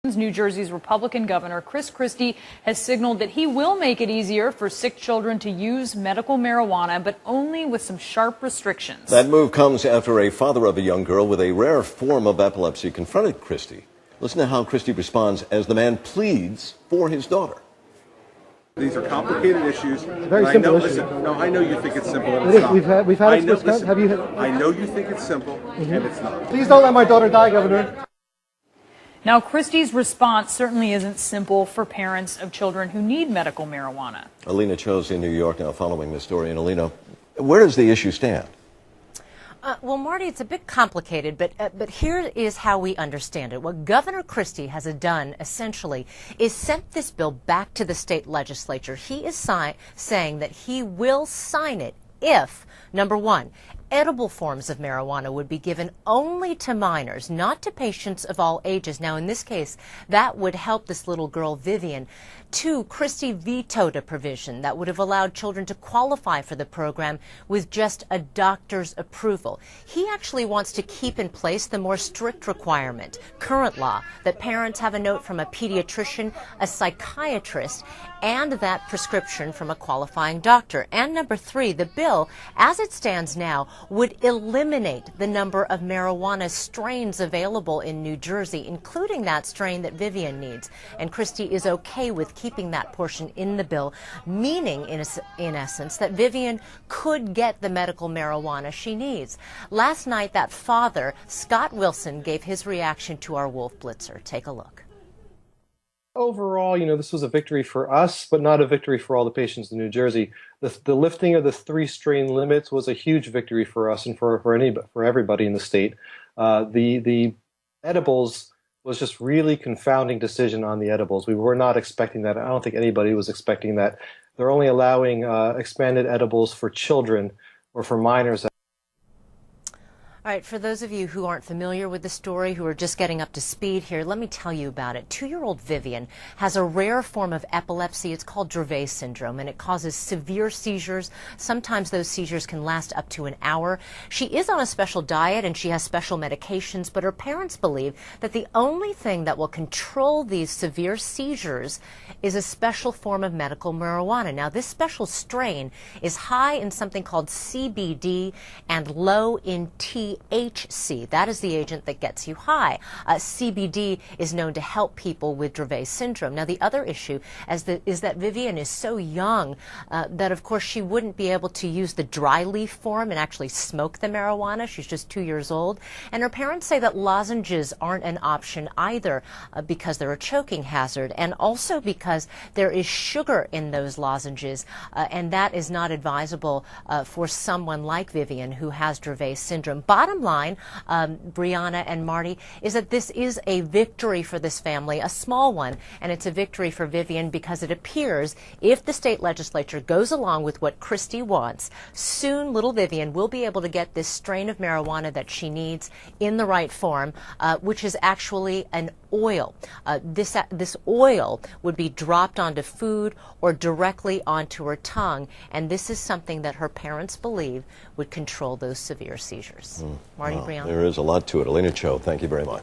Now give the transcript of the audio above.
New Jersey's Republican Governor Christie has signaled that he will make it easier for sick children to use medical marijuana, but only with some sharp restrictions. That move comes after a father of a young girl with a rare form of epilepsy confronted Christie. Listen to how Christie responds as the man pleads for his daughter. These are complicated issues. Very simple issue. Listen, no, I know you think it's simple, and it's not. We've had experts. Have you? I know you think it's simple, and it's not. Please don't let my daughter die, Governor. Now, Christie's response certainly isn't simple for parents of children who need medical marijuana. Alina Cho's in New York now following this story. And Alina, where does the issue stand? Well, Marty, it's a bit complicated, but here is how we understand it. What Governor Christie has done, essentially, is sent this bill back to the state legislature. He is saying that he will sign it if, number one, edible forms of marijuana would be given only to minors, not to patients of all ages. Now, in this case, that would help this little girl, Vivian. Two, Christie vetoed a provision that would have allowed children to qualify for the program with just a doctor's approval. He actually wants to keep in place the more strict requirement, current law, that parents have a note from a pediatrician, a psychiatrist, and that prescription from a qualifying doctor. And number three, the bill, as it stands now, would eliminate the number of marijuana strains available in New Jersey, including that strain that Vivian needs. And Christie is okay with keeping that portion in the bill, meaning, in essence, that Vivian could get the medical marijuana she needs. Last night, that father, Scott Wilson, gave his reaction to our Wolf Blitzer. Take a look. Overall, this was a victory for us, but not a victory for all the patients in New Jersey. The lifting of the 3-strain limits was a huge victory for us and for everybody in the state. The edibles was just really confounding decision on the edibles. We were not expecting that. I don't think anybody was expecting that. They're only allowing expanded edibles for children or for minors. All right, for those of you who aren't familiar with the story, who are just getting up to speed here, let me tell you about it. 2-year-old Vivian has a rare form of epilepsy. It's called Dravet syndrome, and it causes severe seizures. Sometimes those seizures can last up to an hour. She is on a special diet, and she has special medications, but her parents believe that the only thing that will control these severe seizures is a special form of medical marijuana. Now, this special strain is high in something called CBD and low in THC. That is the agent that gets you high. CBD is known to help people with Dravet syndrome. Now, the other issue is that Vivian is so young that, of course, she wouldn't be able to use the dry leaf form and actually smoke the marijuana. She's just 2 years old. And her parents say that lozenges aren't an option either because they're a choking hazard, and also because there is sugar in those lozenges, and that is not advisable for someone like Vivian who has Dravet syndrome. Bottom line, Brianna and Marty, is that this is a victory for this family, a small one, and it's a victory for Vivian because it appears if the state legislature goes along with what Christie wants, soon little Vivian will be able to get this strain of marijuana that she needs in the right form, which is actually an oil. This oil would be dropped onto food or directly onto her tongue, and this is something that her parents believe would control those severe seizures. Marty, Wow, Brianna. there is a lot to it. Alina Cho, thank you very much.